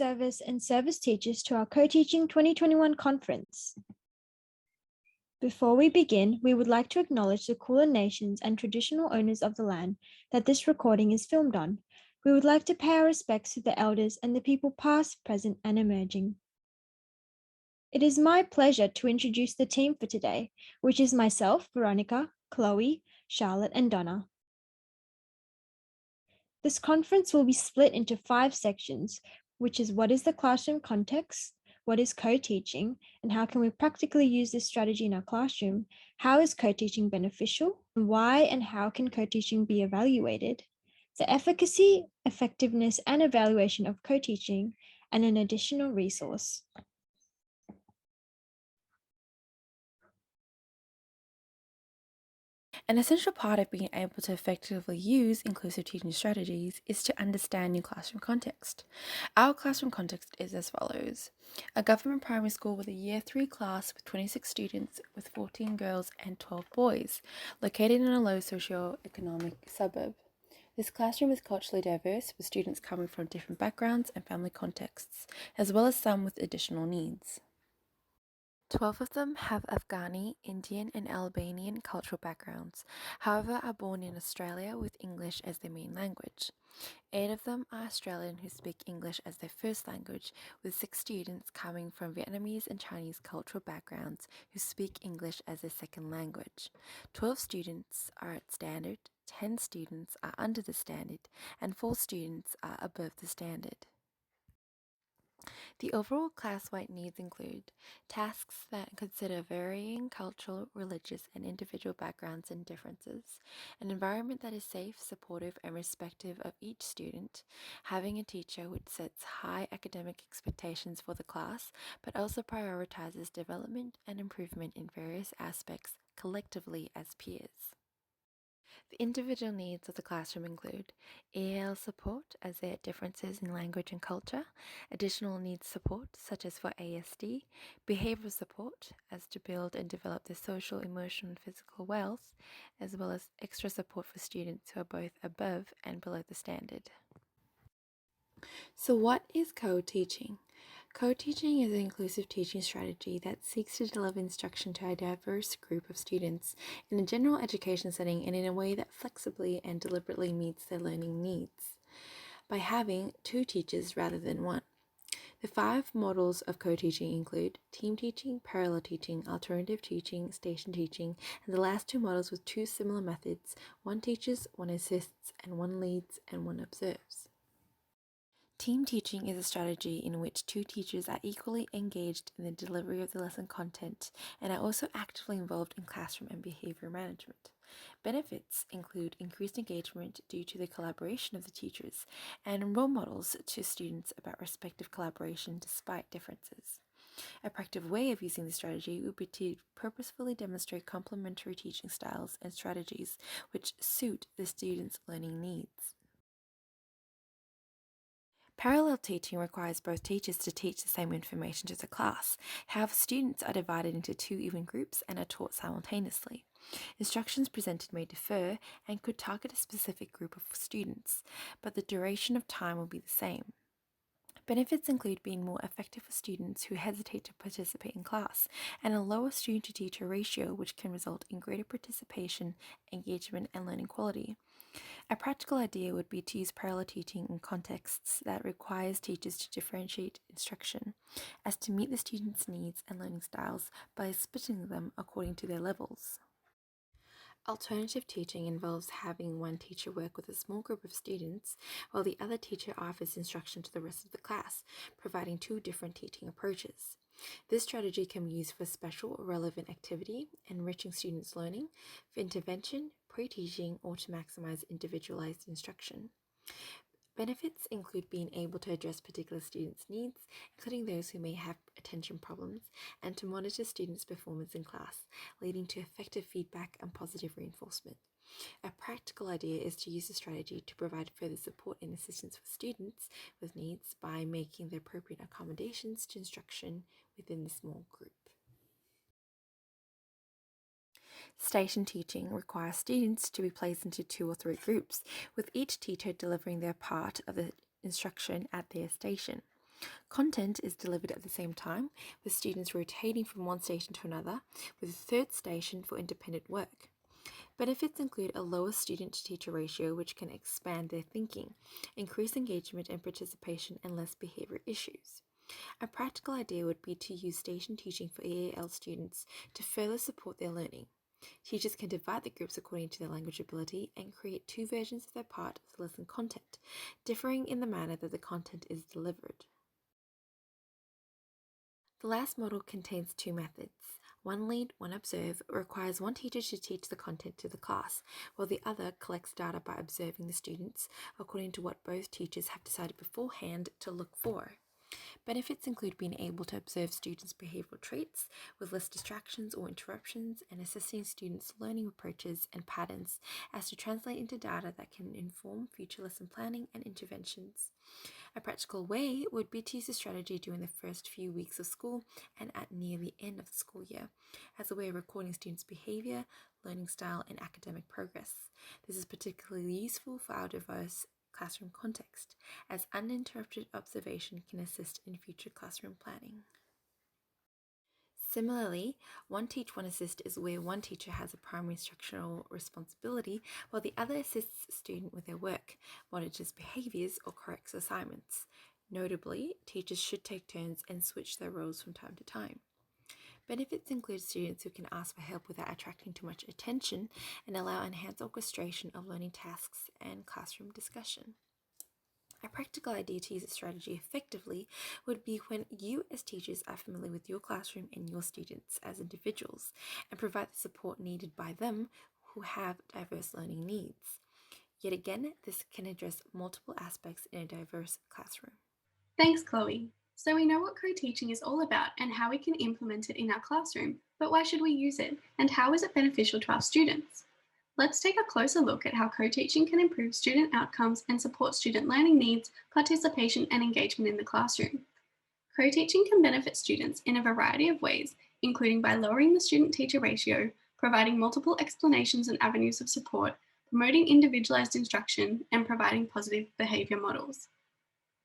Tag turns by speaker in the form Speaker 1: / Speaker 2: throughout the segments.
Speaker 1: service and service teachers to our Co-Teaching 2021 conference. Before we begin, we would like to acknowledge the Kulin Nations and traditional owners of the land that this recording is filmed on. We would like to pay our respects to the elders and the people past, present, and emerging. It is my pleasure to introduce the team for today, which is myself, Veronica, Chloe, Charlotte, and Donna. This conference will be split into 5 sections, which is what is the classroom context, what is co-teaching, and how can we practically use this strategy in our classroom, how is co-teaching beneficial, and why and how can co-teaching be evaluated, the efficacy, effectiveness, and evaluation of co-teaching, and an additional resource.
Speaker 2: An essential part of being able to effectively use inclusive teaching strategies is to understand your classroom context. Our classroom context is as follows: a government primary school with a Year 3 class with 26 students with 14 girls and 12 boys, located in a low socio-economic suburb. This classroom is culturally diverse, with students coming from different backgrounds and family contexts, as well as some with additional needs. 12 of them have Afghani, Indian, and Albanian cultural backgrounds, however are born in Australia with English as their main language. 8 of them are Australian who speak English as their first language, with 6 students coming from Vietnamese and Chinese cultural backgrounds who speak English as their second language. 12 students are at standard, 10 students are under the standard, and 4 students are above the standard. The overall class-wide needs include tasks that consider varying cultural, religious, and individual backgrounds and differences, an environment that is safe, supportive, and respectful of each student, having a teacher which sets high academic expectations for the class, but also prioritizes development and improvement in various aspects collectively as peers. The individual needs of the classroom include EL support as there are differences in language and culture, additional needs support such as for ASD, behavioral support as to build and develop their social, emotional, and physical wealth, as well as extra support for students who are both above and below the standard. So what is co-teaching? Co-teaching is an inclusive teaching strategy that seeks to deliver instruction to a diverse group of students in a general education setting and in a way that flexibly and deliberately meets their learning needs, by having 2 teachers rather than 1. The 5 models of co-teaching include team teaching, parallel teaching, alternative teaching, station teaching, and the last 2 models with 2 similar methods: 1 teaches, 1 assists, and 1 leads, and 1 observes. Team teaching is a strategy in which 2 teachers are equally engaged in the delivery of the lesson content and are also actively involved in classroom and behavior management. Benefits include increased engagement due to the collaboration of the teachers and role models to students about respective collaboration despite differences. A practical way of using this strategy would be to purposefully demonstrate complementary teaching styles and strategies which suit the students' learning needs. Parallel teaching requires both teachers to teach the same information to the class. However, students are divided into 2 even groups and are taught simultaneously. Instructions presented may differ and could target a specific group of students, but the duration of time will be the same. Benefits include being more effective for students who hesitate to participate in class, and a lower student-to-teacher ratio, which can result in greater participation, engagement, and learning quality. A practical idea would be to use parallel teaching in contexts that requires teachers to differentiate instruction as to meet the students' needs and learning styles by splitting them according to their levels. Alternative teaching involves having one teacher work with a small group of students while the other teacher offers instruction to the rest of the class, providing 2 different teaching approaches. This strategy can be used for special or relevant activity, enriching students' learning, for intervention, pre-teaching, or to maximize individualized instruction. Benefits include being able to address particular students' needs, including those who may have attention problems, and to monitor students' performance in class, leading to effective feedback and positive reinforcement. A practical idea is to use the strategy to provide further support and assistance for students with needs by making the appropriate accommodations to instruction within the small group. Station teaching requires students to be placed into 2 or 3 groups, with each teacher delivering their part of the instruction at their station. Content is delivered at the same time, with students rotating from one station to another, with a third station for independent work. Benefits include a lower student-to-teacher ratio, which can expand their thinking, increase engagement and participation, and less behavior issues. A practical idea would be to use station teaching for EAL students to further support their learning. Teachers can divide the groups according to their language ability and create two versions of their part of the lesson content, differing in the manner that the content is delivered. The last model contains two methods. One lead, one observe requires one teacher to teach the content to the class, while the other collects data by observing the students according to what both teachers have decided beforehand to look for. Benefits include being able to observe students' behavioral traits with less distractions or interruptions and assessing students' learning approaches and patterns as to translate into data that can inform future lesson planning and interventions. A practical way would be to use the strategy during the first few weeks of school and at near the end of the school year as a way of recording students' behavior, learning style, and academic progress. This is particularly useful for our diverse classroom context, as uninterrupted observation can assist in future classroom planning. Similarly, one teach, one assist is where one teacher has a primary instructional responsibility while the other assists a student with their work, monitors behaviors, or corrects assignments. Notably, teachers should take turns and switch their roles from time to time. Benefits include students who can ask for help without attracting too much attention and allow enhanced orchestration of learning tasks and classroom discussion. A practical idea to use this strategy effectively would be when you as teachers are familiar with your classroom and your students as individuals and provide the support needed by them who have diverse learning needs. Yet again, this can address multiple aspects in a diverse classroom.
Speaker 3: Thanks, Chloe. So we know what co-teaching is all about and how we can implement it in our classroom, but why should we use it and how is it beneficial to our students? Let's take a closer look at how co-teaching can improve student outcomes and support student learning needs, participation, and engagement in the classroom. Co-teaching can benefit students in a variety of ways, including by lowering the student-teacher ratio, providing multiple explanations and avenues of support, promoting individualized instruction, and providing positive behavior models.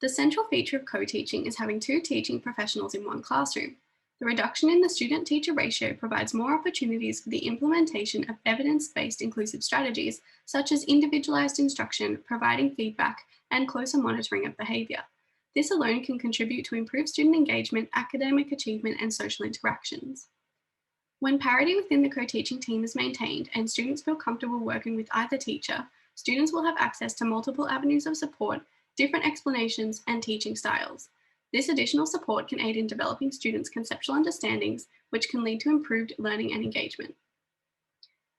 Speaker 3: The central feature of co-teaching is having two teaching professionals in one classroom. The reduction in the student-teacher ratio provides more opportunities for the implementation of evidence-based inclusive strategies, such as individualized instruction, providing feedback, and closer monitoring of behavior. This alone can contribute to improved student engagement, academic achievement, and social interactions. When parity within the co-teaching team is maintained and students feel comfortable working with either teacher, students will have access to multiple avenues of support, different explanations, and teaching styles. This additional support can aid in developing students' conceptual understandings, which can lead to improved learning and engagement.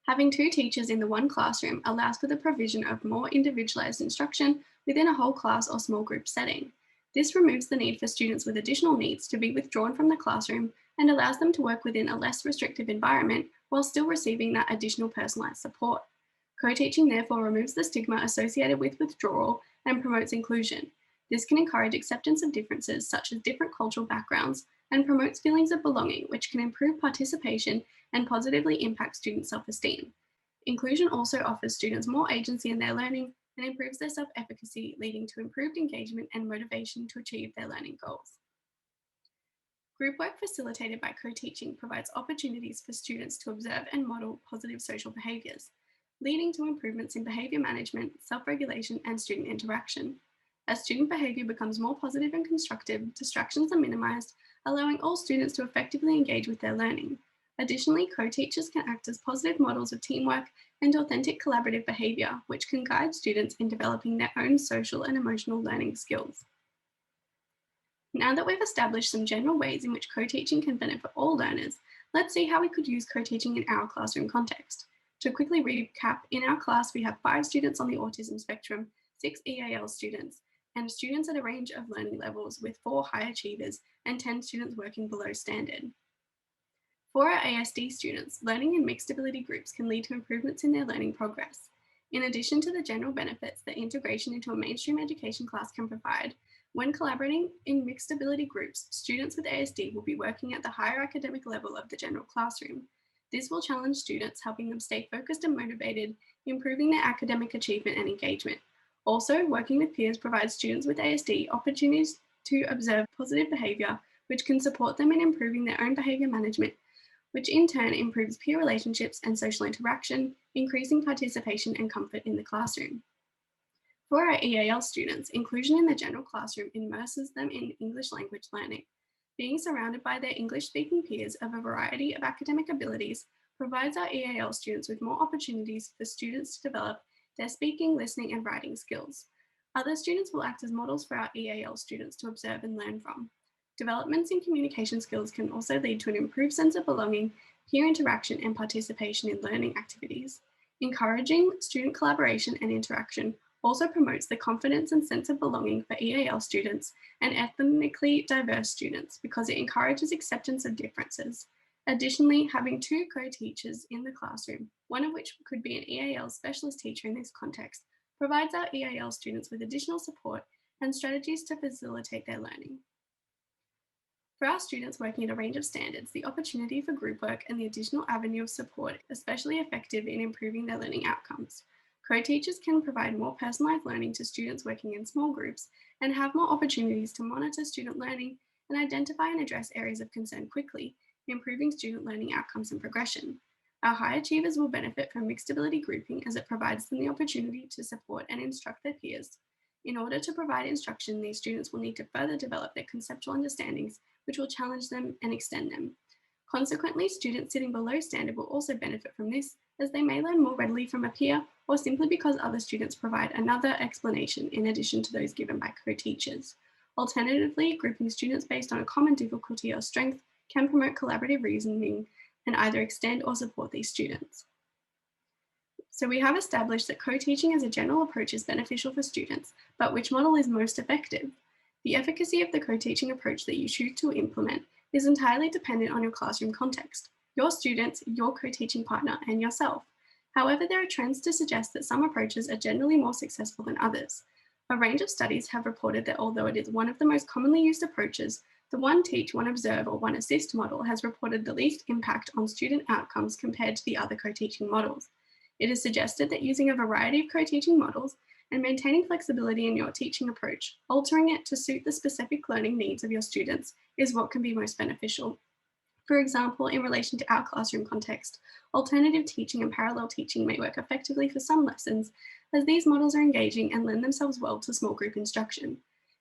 Speaker 3: Having two teachers in the one classroom allows for the provision of more individualized instruction within a whole class or small group setting. This removes the need for students with additional needs to be withdrawn from the classroom and allows them to work within a less restrictive environment while still receiving that additional personalized support. Co-teaching therefore removes the stigma associated with withdrawal and promotes inclusion. This can encourage acceptance of differences such as different cultural backgrounds and promotes feelings of belonging, which can improve participation and positively impact student self-esteem. Inclusion also offers students more agency in their learning and improves their self-efficacy, leading to improved engagement and motivation to achieve their learning goals. Group work facilitated by co-teaching provides opportunities for students to observe and model positive social behaviours, leading to improvements in behaviour management, self-regulation, and student interaction. As student behaviour becomes more positive and constructive, distractions are minimised, allowing all students to effectively engage with their learning. Additionally, co-teachers can act as positive models of teamwork and authentic collaborative behaviour, which can guide students in developing their own social and emotional learning skills. Now that we've established some general ways in which co-teaching can benefit all learners, let's see how we could use co-teaching in our classroom context. To quickly recap, in our class we have 5 students on the autism spectrum, 6 EAL students, and students at a range of learning levels with 4 high achievers and 10 students working below standard. For our ASD students, learning in mixed ability groups can lead to improvements in their learning progress. In addition to the general benefits that integration into a mainstream education class can provide, when collaborating in mixed ability groups, students with ASD will be working at the higher academic level of the general classroom. This will challenge students, helping them stay focused and motivated, improving their academic achievement and engagement. Also, working with peers provides students with ASD opportunities to observe positive behaviour, which can support them in improving their own behaviour management, which in turn improves peer relationships and social interaction, increasing participation and comfort in the classroom. For our EAL students, inclusion in the general classroom immerses them in English language learning. Being surrounded by their English-speaking peers of a variety of academic abilities provides our EAL students with more opportunities for students to develop their speaking, listening, and writing skills. Other students will act as models for our EAL students to observe and learn from. Developments in communication skills can also lead to an improved sense of belonging, peer interaction, and participation in learning activities. Encouraging student collaboration and interaction also promotes the confidence and sense of belonging for EAL students and ethnically diverse students because it encourages acceptance of differences. Additionally, having two co-teachers in the classroom, one of which could be an EAL specialist teacher in this context, provides our EAL students with additional support and strategies to facilitate their learning. For our students working at a range of standards, the opportunity for group work and the additional avenue of support is especially effective in improving their learning outcomes. Co-teachers can provide more personalised learning to students working in small groups and have more opportunities to monitor student learning and identify and address areas of concern quickly, improving student learning outcomes and progression. Our high achievers will benefit from mixed ability grouping as it provides them the opportunity to support and instruct their peers. In order to provide instruction, these students will need to further develop their conceptual understandings, which will challenge them and extend them. Consequently, students sitting below standard will also benefit from this, as they may learn more readily from a peer or simply because other students provide another explanation in addition to those given by co-teachers. Alternatively, grouping students based on a common difficulty or strength can promote collaborative reasoning and either extend or support these students. So we have established that co-teaching as a general approach is beneficial for students, but which model is most effective? The efficacy of the co-teaching approach that you choose to implement is entirely dependent on your classroom context, your students, your co-teaching partner, and yourself. However, there are trends to suggest that some approaches are generally more successful than others. A range of studies have reported that although it is one of the most commonly used approaches, the one teach, one observe, or one assist model has reported the least impact on student outcomes compared to the other co-teaching models. It is suggested that using a variety of co-teaching models and maintaining flexibility in your teaching approach, altering it to suit the specific learning needs of your students, is what can be most beneficial. For example, in relation to our classroom context, alternative teaching and parallel teaching may work effectively for some lessons, as these models are engaging and lend themselves well to small group instruction.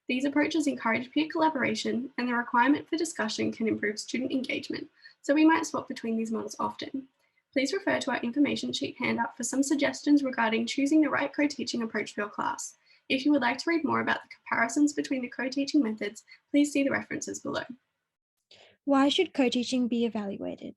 Speaker 3: These approaches encourage peer collaboration, and the requirement for discussion can improve student engagement, so we might swap between these models often. Please refer to our information sheet handout for some suggestions regarding choosing the right co-teaching approach for your class. If you would like to read more about the comparisons between the co-teaching methods, please see the references below.
Speaker 1: Why should co-teaching be evaluated?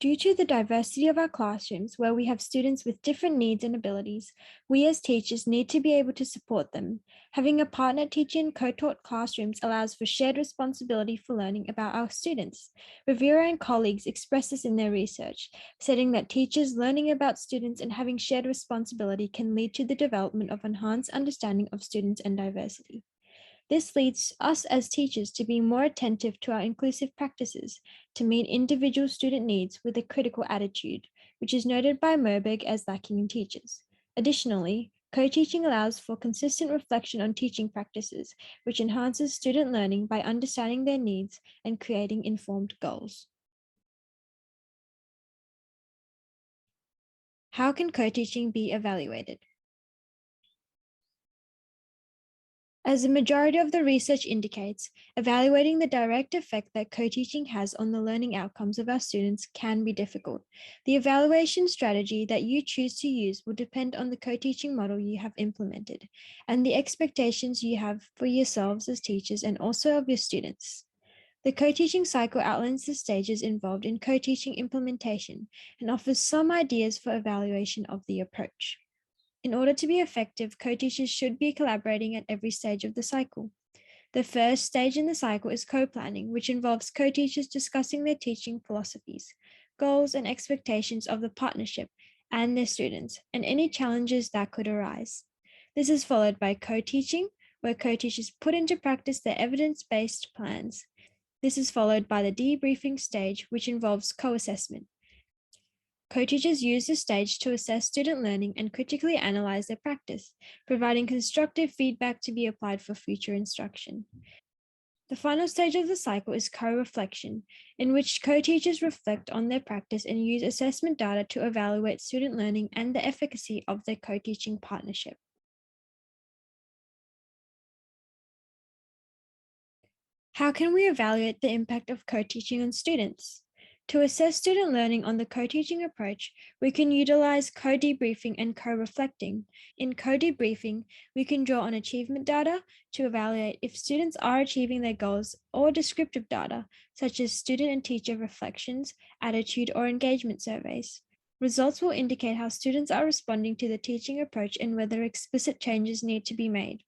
Speaker 1: Due to the diversity of our classrooms, where we have students with different needs and abilities, we as teachers need to be able to support them. Having a partner teacher in co-taught classrooms allows for shared responsibility for learning about our students. Rivera and colleagues express this in their research, stating that teachers learning about students and having shared responsibility can lead to the development of enhanced understanding of students and diversity. This leads us as teachers to be more attentive to our inclusive practices to meet individual student needs with a critical attitude, which is noted by Moberg as lacking in teachers. Additionally, co-teaching allows for consistent reflection on teaching practices, which enhances student learning by understanding their needs and creating informed goals. How can co-teaching be evaluated? As the majority of the research indicates, evaluating the direct effect that co-teaching has on the learning outcomes of our students can be difficult. The evaluation strategy that you choose to use will depend on the co-teaching model you have implemented and the expectations you have for yourselves as teachers and also of your students. The co-teaching cycle outlines the stages involved in co-teaching implementation and offers some ideas for evaluation of the approach. In order to be effective, co-teachers should be collaborating at every stage of the cycle. The first stage in the cycle is co-planning, which involves co-teachers discussing their teaching philosophies, goals, and expectations of the partnership and their students, and any challenges that could arise. This is followed by co-teaching, where co-teachers put into practice their evidence-based plans. This is followed by the debriefing stage, which involves co-assessment. co-teachers use this stage to assess student learning and critically analyze their practice, providing constructive feedback to be applied for future instruction. The final stage of the cycle is co-reflection, in which co-teachers reflect on their practice and use assessment data to evaluate student learning and the efficacy of their co-teaching partnership. How can we evaluate the impact of co-teaching on students? To assess student learning on the co-teaching approach, we can utilize co-debriefing and co-reflecting. In co-debriefing, we can draw on achievement data to evaluate if students are achieving their goals, or descriptive data, such as student and teacher reflections, attitude, or engagement surveys. Results will indicate how students are responding to the teaching approach and whether explicit changes need to be made.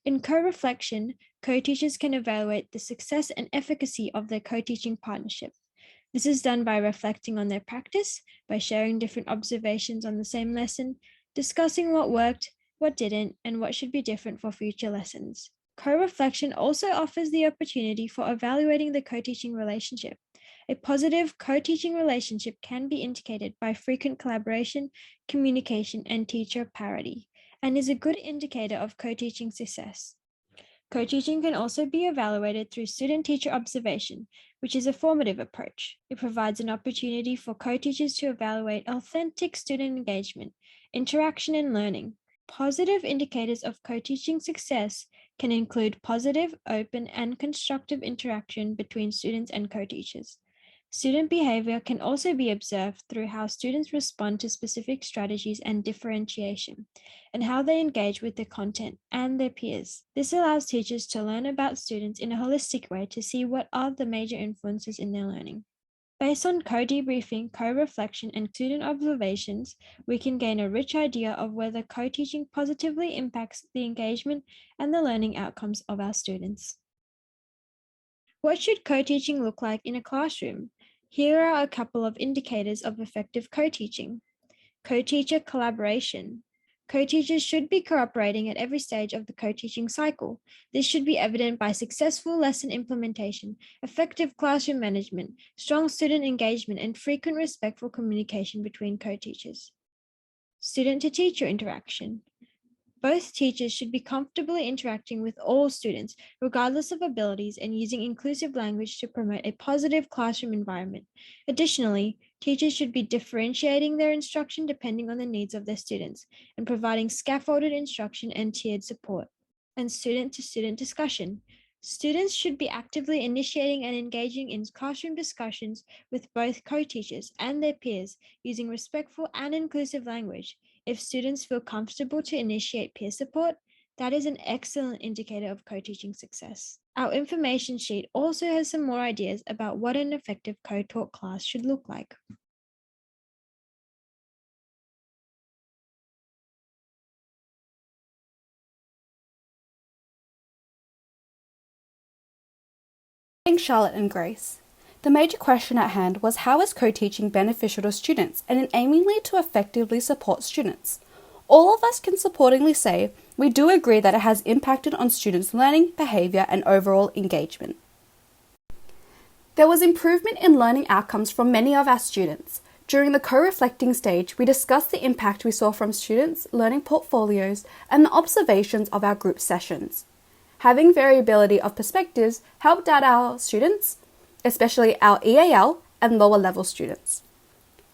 Speaker 1: In co-reflection, co-teachers can evaluate the success and efficacy of their co-teaching partnership. This is done by reflecting on their practice, by sharing different observations on the same lesson, discussing what worked, what didn't, and what should be different for future lessons. Co-reflection also offers the opportunity for evaluating the co-teaching relationship. A positive co-teaching relationship can be indicated by frequent collaboration, communication, and teacher parity, and is a good indicator of co-teaching success. Co-teaching can also be evaluated through student-teacher observation, which is a formative approach. It provides an opportunity for co-teachers to evaluate authentic student engagement, interaction, and learning. Positive indicators of co-teaching success can include positive, open, and constructive interaction between students and co-teachers. Student behavior can also be observed through how students respond to specific strategies and differentiation, and how they engage with the content and their peers. This allows teachers to learn about students in a holistic way to see what are the major influences in their learning. Based on co-debriefing, co-reflection, and student observations, we can gain a rich idea of whether co-teaching positively impacts the engagement and the learning outcomes of our students. What should co-teaching look like in a classroom? Here are a couple of indicators of effective co-teaching. Co-teacher collaboration. Co-teachers should be cooperating at every stage of the co-teaching cycle. This should be evident by successful lesson implementation, effective classroom management, strong student engagement, and frequent respectful communication between co-teachers. Student-to-teacher interaction. Both teachers should be comfortably interacting with all students, regardless of abilities, and using inclusive language to promote a positive classroom environment. Additionally, teachers should be differentiating their instruction depending on the needs of their students and providing scaffolded instruction and tiered support. And student-to-student discussion. Students should be actively initiating and engaging in classroom discussions with both co-teachers and their peers using respectful and inclusive language. If students feel comfortable to initiate peer support, that is an excellent indicator of co-teaching success. Our information sheet also has some more ideas about what an effective co-taught class should look like.
Speaker 4: Thanks, Charlotte and Grace. The major question at hand was, how is co-teaching beneficial to students and aimingly to effectively support students? All of us can supportingly say we do agree that it has impacted on students' learning, behaviour, and overall engagement. There was improvement in learning outcomes from many of our students. During the co-reflecting stage, we discussed the impact we saw from students' learning portfolios and the observations of our group sessions. Having variability of perspectives helped out our students, especially our EAL and lower level students.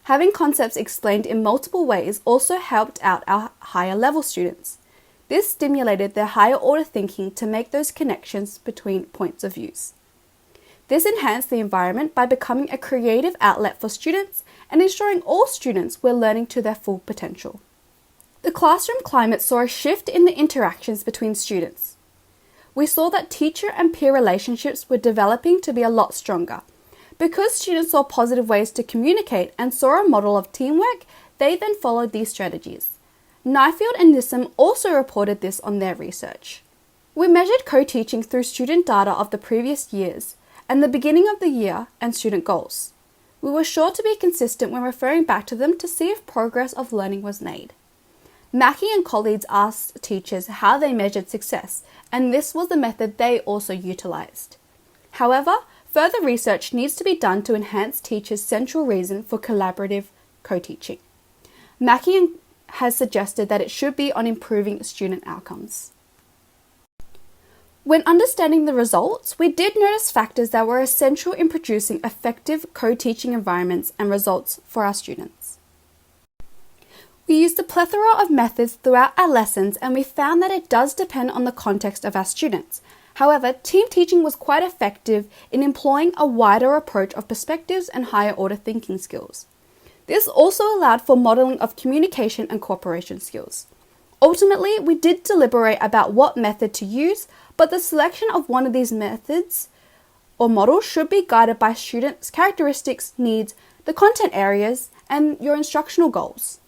Speaker 4: Having concepts explained in multiple ways also helped out our higher level students. This stimulated their higher order thinking to make those connections between points of views. This enhanced the environment by becoming a creative outlet for students and ensuring all students were learning to their full potential. The classroom climate saw a shift in the interactions between students. We saw that teacher and peer relationships were developing to be a lot stronger. Because students saw positive ways to communicate and saw a model of teamwork, they then followed these strategies. Nyefield and Nissim also reported this on their research. We measured co-teaching through student data of the previous years and the beginning of the year and student goals. We were sure to be consistent when referring back to them to see if progress of learning was made. Mackey and colleagues asked teachers how they measured success, and this was the method they also utilised. However, further research needs to be done to enhance teachers' central reason for collaborative co-teaching. Mackie has suggested that it should be on improving student outcomes. When understanding the results, we did notice factors that were essential in producing effective co-teaching environments and results for our students. We used a plethora of methods throughout our lessons, and we found that it does depend on the context of our students. However, team teaching was quite effective in employing a wider approach of perspectives and higher order thinking skills. This also allowed for modeling of communication and cooperation skills. Ultimately, we did deliberate about what method to use, but the selection of one of these methods or models should be guided by students' characteristics, needs, the content areas, and your instructional goals.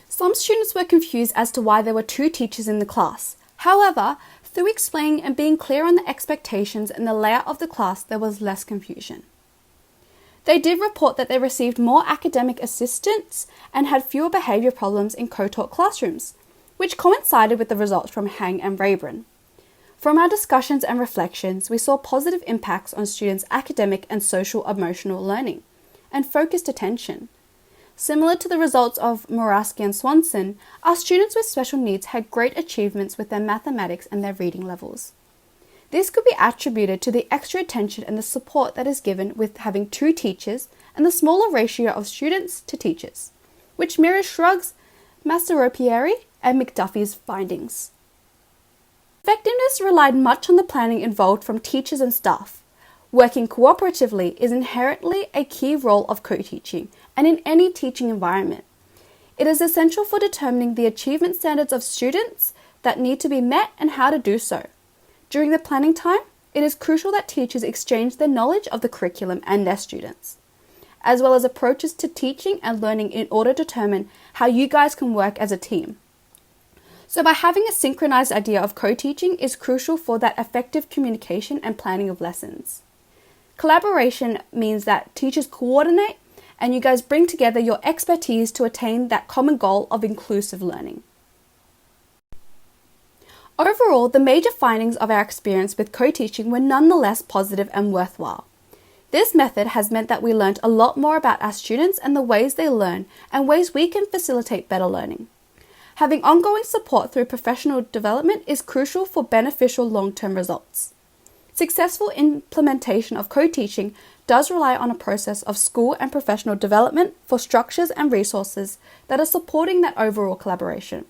Speaker 4: Some students were confused as to why there were 2 teachers in the class. However, through explaining and being clear on the expectations and the layout of the class, there was less confusion. They did report that they received more academic assistance and had fewer behaviour problems in co-taught classrooms, which coincided with the results from Hang and Rayburn. From our discussions and reflections, we saw positive impacts on students' academic and social-emotional learning and focused attention. Similar to the results of Moraski and Swanson, our students with special needs had great achievements with their mathematics and their reading levels. This could be attributed to the extra attention and the support that is given with having 2 teachers and the smaller ratio of students to teachers, which mirrors Shrugg's, Massaropieri, and McDuffie's findings. Effectiveness relied much on the planning involved from teachers and staff. Working cooperatively is inherently a key role of co-teaching and in any teaching environment. It is essential for determining the achievement standards of students that need to be met and how to do so. During the planning time, it is crucial that teachers exchange their knowledge of the curriculum and their students, as well as approaches to teaching and learning in order to determine how you guys can work as a team. So by having a synchronized idea of co-teaching is crucial for that effective communication and planning of lessons. Collaboration means that teachers coordinate and you guys bring together your expertise to attain that common goal of inclusive learning. Overall, the major findings of our experience with co-teaching were nonetheless positive and worthwhile. This method has meant that we learned a lot more about our students and the ways they learn and ways we can facilitate better learning. Having ongoing support through professional development is crucial for beneficial long-term results. Successful implementation of co-teaching does rely on a process of school and professional development for structures and resources that are supporting that overall collaboration.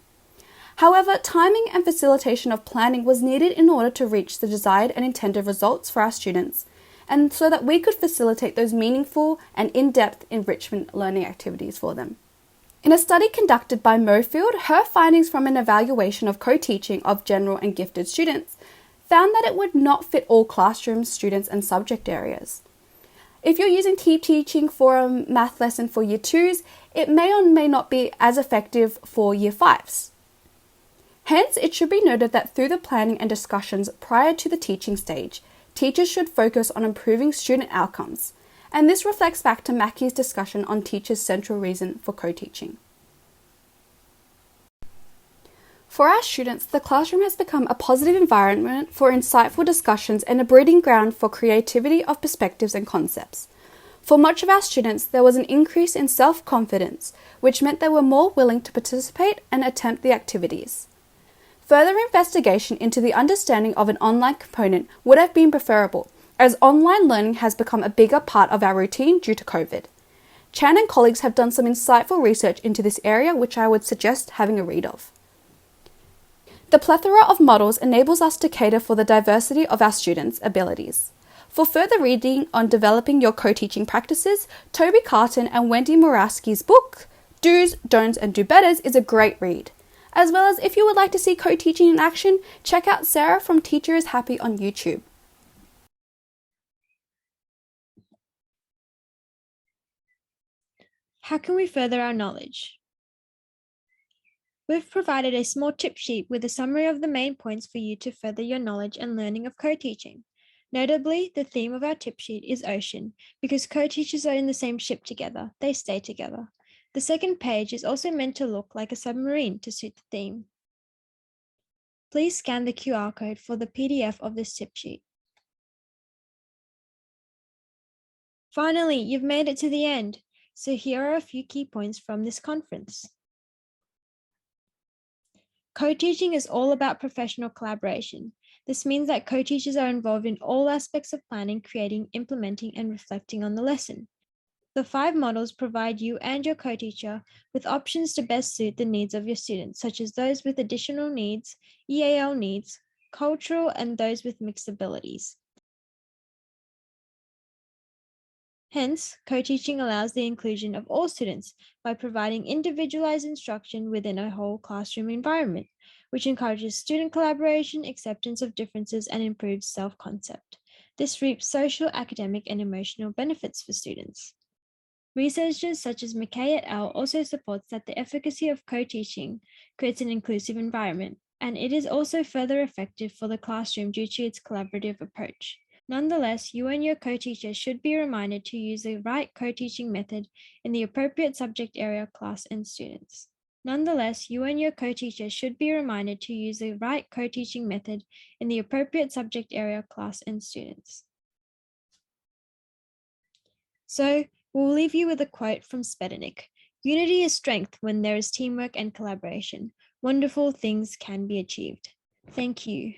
Speaker 4: However, timing and facilitation of planning was needed in order to reach the desired and intended results for our students, and so that we could facilitate those meaningful and in-depth enrichment learning activities for them. In a study conducted by Mofield, her findings from an evaluation of co-teaching of general and gifted students found that it would not fit all classrooms, students, and subject areas. If you're using team teaching for a math lesson for Year 2s, it may or may not be as effective for Year 5s. Hence, it should be noted that through the planning and discussions prior to the teaching stage, teachers should focus on improving student outcomes, and this reflects back to Mackie's discussion on teachers' central reason for co-teaching. For our students, the classroom has become a positive environment for insightful discussions and a breeding ground for creativity of perspectives and concepts. For much of our students, there was an increase in self-confidence, which meant they were more willing to participate and attempt the activities. Further investigation into the understanding of an online component would have been preferable, as online learning has become a bigger part of our routine due to COVID. Chan and colleagues have done some insightful research into this area, which I would suggest having a read of. The plethora of models enables us to cater for the diversity of our students' abilities. For further reading on developing your co-teaching practices, Toby Carton and Wendy Moraski's book, Do's, Don'ts and Do Betters is a great read. As well as if you would like to see co-teaching in action, check out Sarah from Teacher is Happy on YouTube.
Speaker 1: How can we further our knowledge? We've provided a small tip sheet with a summary of the main points for you to further your knowledge and learning of co-teaching. Notably, the theme of our tip sheet is ocean, because co-teachers are in the same ship together, they stay together. The second page is also meant to look like a submarine to suit the theme. Please scan the QR code for the PDF of this tip sheet. Finally, you've made it to the end. So here are a few key points from this conference. Co-teaching is all about professional collaboration. This means that co-teachers are involved in all aspects of planning, creating, implementing, and reflecting on the lesson. The 5 models provide you and your co-teacher with options to best suit the needs of your students, such as those with additional needs, EAL needs, cultural, and those with mixed abilities. Hence, co-teaching allows the inclusion of all students by providing individualized instruction within a whole classroom environment, which encourages student collaboration, acceptance of differences, and improves self-concept. This reaps social, academic, and emotional benefits for students. Researchers such as McKay et al. Also supports that the efficacy of co-teaching creates an inclusive environment, and it is also further effective for the classroom due to its collaborative approach. Nonetheless, you and your co-teacher should be reminded to use the right co-teaching method in the appropriate subject area, class, and students. Nonetheless, you and your co-teacher should be reminded to use the right co-teaching method in the appropriate subject area, class, and students. So, we'll leave you with a quote from Spedenik. Unity is strength when there is teamwork and collaboration. Wonderful things can be achieved. Thank you.